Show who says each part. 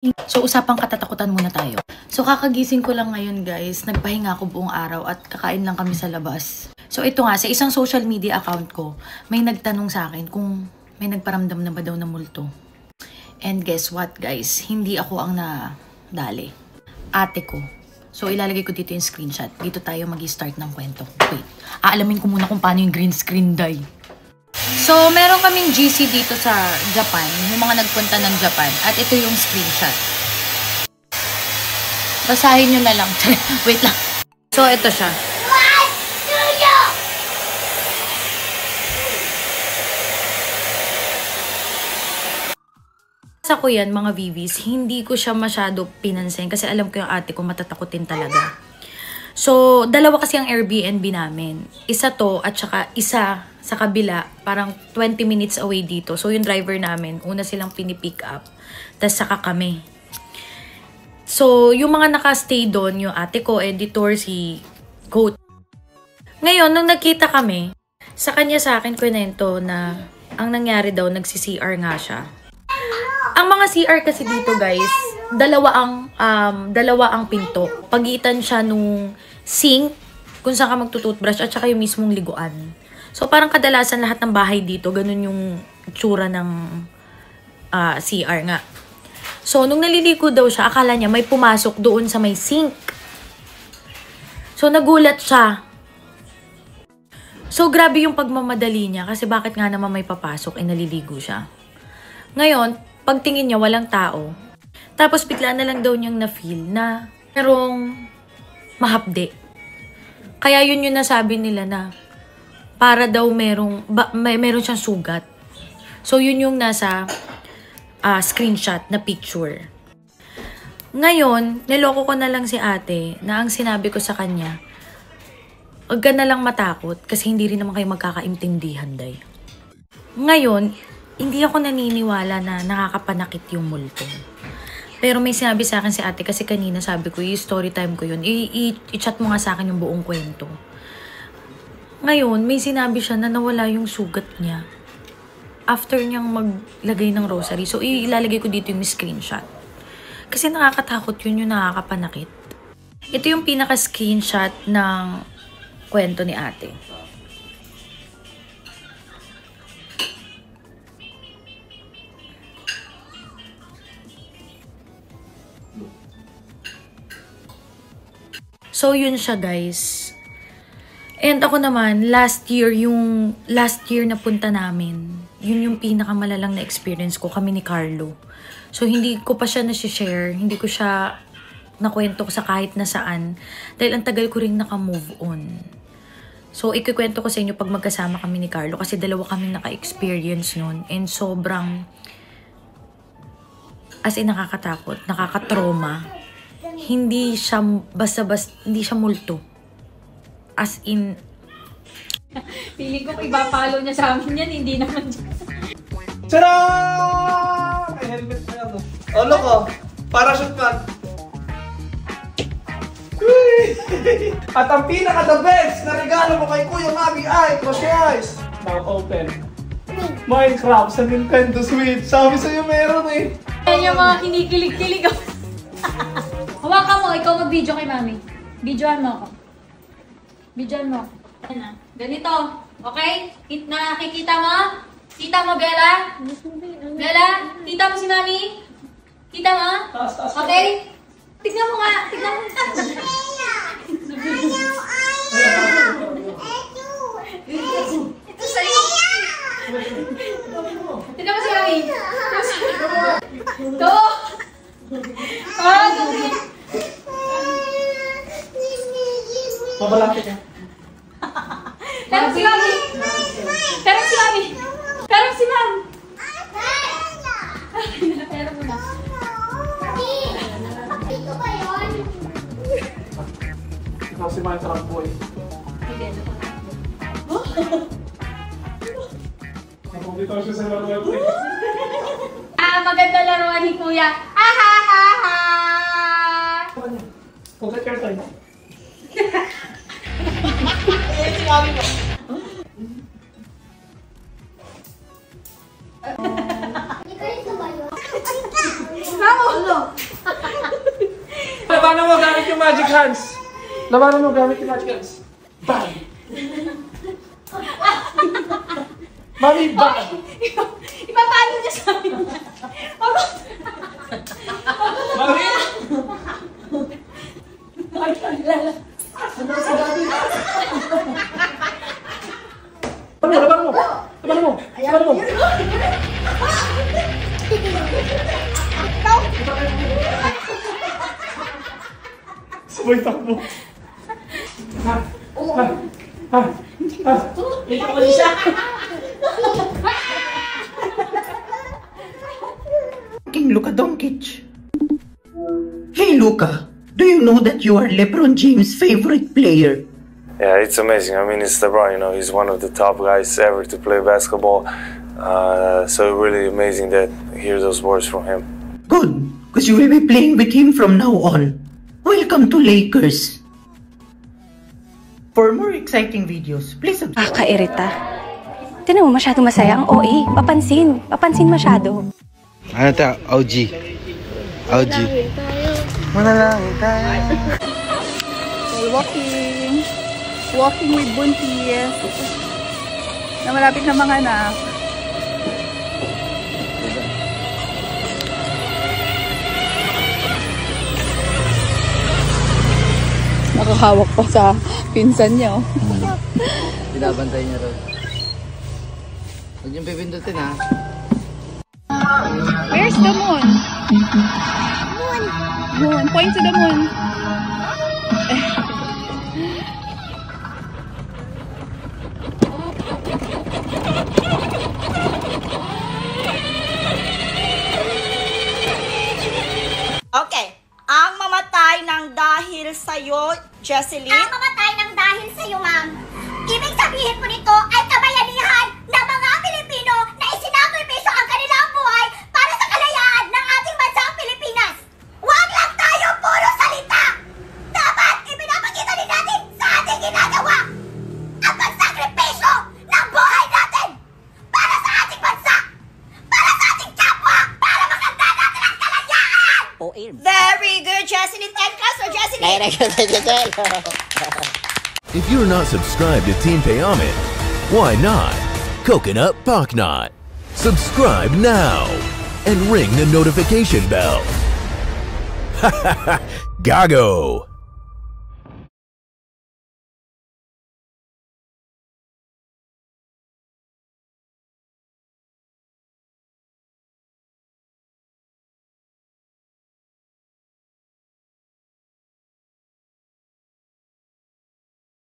Speaker 1: So, usapang katatakutan muna tayo. So, kakagising ko lang ngayon guys. Nagpahinga ako buong araw at kakain lang kami sa labas. So, ito nga, sa isang social media account ko, may nagtanong sa akin kung may nagparamdam na ba daw na multo. And guess what guys? Hindi ako ang nadali. Ate ko. So, ilalagay ko dito yung screenshot. Dito tayo mag-start ng kwento. Wait, aalamin ko muna kung paano yung green screen die. So, meron kaming GC dito sa Japan, yung mga nagpunta ng Japan. At ito yung screenshot. Basahin nyo na lang. Wait lang. So, ito siya. Sa ko yan, mga VVs, hindi ko siya masyado pinansin kasi alam ko yung ate ko matatakutin talaga. So, dalawa kasi ang Airbnb namin. Isa to at saka isa sa kabila, parang 20 minutes away dito. So, yung driver namin, una silang pinipick up. Tapos saka kami. So, yung mga nakastay doon, yung ate ko, editor, si Goat. Ngayon, nung nagkita kami, sa kanya sa akin kwento na ang nangyari daw, nagsi-CR nga siya. Ang mga CR kasi dito guys, dalawa ang pinto. Pagitan siya nung sink, kung saan ka magtututbrush, at saka yung mismong liguan. So, parang kadalasan lahat ng bahay dito, ganun yung tsura ng CR nga. So, nung naliligo daw siya, akala niya may pumasok doon sa may sink. So, nagulat siya. So, grabe yung pagmamadali niya kasi bakit nga naman may papasok, naliligo siya. Ngayon, pagtingin niya, walang tao. Tapos, bigla na lang daw niyang na-feel na merong mahapde. Kaya yun yung nasabi nila na para daw meron siyang sugat. So, yun yung nasa screenshot na picture. Ngayon, niloko ko na lang si ate na ang sinabi ko sa kanya, huwag ka na lang matakot kasi hindi rin naman kayo magkakaintindihan, day. Ngayon, hindi ako naniniwala na nakakapanakit yung multo. Pero may sinabi sa akin si ate kasi kanina sabi ko, i-story time ko yun. I-chat mo nga sa akin yung buong kwento. Ngayon, may sinabi siya na nawala yung sugat niya after niyang maglagay ng rosary. So, ilalagay ko dito yung screenshot. Kasi nakakatakot yun, yung nakakapanakit. Ito yung pinaka-screenshot ng kwento ni ate. So, yun siya guys. And ako naman, last year na punta namin, yun yung pinakamalalang na experience ko, kami ni Carlo. So, hindi ko pa siya na-share, hindi ko siya nakwento sa kahit na saan, dahil ang tagal ko rin naka-move on. So, ikikwento ko sa inyo pag magkasama kami ni Carlo, kasi dalawa kaming naka-experience nun, and sobrang, as in nakakatakot, nakakatrauma. Hindi siya basta-basta, hindi siya multo. As in,
Speaker 2: feeling ko iba-follow niya sa amin yan, hindi naman dyan.
Speaker 3: Tara! May helmet na ako. Oh, loko. Parachute man. At ang pinaka-the best na regalo mo kay Kuya Mami ay, close your eyes. Now open. Minecraft sa Nintendo Switch. Sabi sa'yo meron eh.
Speaker 2: Yan yung mga kinikilig-kilig ako. Hawakan mo, ikaw mag-video kay Mami. Videoan mo ako. Videoan mo ako. Ganito, okay? Nakikita mo? Kita mo, Bella? Bella? Kita mo si Mami? Kita mo? Okay? Tignan mo nga. Tignan mo. Ito sa'yo. Tignan mo si Mami. Ito.
Speaker 3: Mabalaki ka.
Speaker 2: Pero si Mami. Pero si Mami. Pero si Mami. Pero mo na.
Speaker 4: Dito ba yun?
Speaker 3: Ikaw si Minecraft boy. Nakumpito siya sa laro.
Speaker 2: Maganda laruan ni Kuya. Ha ha ha ha.
Speaker 3: Pagkat your time.
Speaker 4: Hindi ka rin ba yun?
Speaker 2: Vamos!
Speaker 3: Labanan mo gamit yung magic hands. Labanan mo gamit yung magic hands. Bang! Mami, bang!
Speaker 2: Ipapalo niya sa akin.
Speaker 3: Mami! Labanan mo! Labanan mo! Labanan mo! Sabay takbo.
Speaker 4: King Luka Doncic. Hey Luka, do you know that you are LeBron James' favorite player?
Speaker 5: Yeah, it's amazing. I mean, it's LeBron, you know, he's one of the top guys ever to play basketball. So really amazing that I hear those words from him.
Speaker 4: Good, because you will be playing with him from now on. Welcome to Lakers. For more exciting videos, please subscribe.
Speaker 6: Kakairita. Tinan mo, masyado masaya ang OA. Papansin. Papansin masyado.
Speaker 7: Ano ta? OG. OG. Manalangin tayo.
Speaker 8: Walking. Walking with buntis. Na malapit na mga anak. Nakahawak pa sa pinsan niya.
Speaker 7: Binabantay niya rin. Huwag niyong pipindutin ha.
Speaker 8: Where's the moon? Moon. Moon. Point to the moon.
Speaker 9: Okay. Ang mamatay ng dahil sa'yo, Jesseline.
Speaker 10: Ang mamatay ng dahil sa'yo, ma'am. Ibig sabihin po nito ay kabayanihan ng mga Pilipino na isinakripisyo ang kanilang buhay para sa kalayaan ng ating bansang Pilipinas. Huwag lang tayo puro salita. Dapat ipinapakita din natin sa ating ginagawa ang pagsakripisyo ng buhay natin para sa ating bansa, para sa ating kapwa, para makanta natin ang kalayaan.
Speaker 9: Very good, Jesseline. And class for Jesseline.
Speaker 11: If you're not subscribed to Team Payaman, why not? Coconut Pocknot. Subscribe now and ring the notification bell. Gago!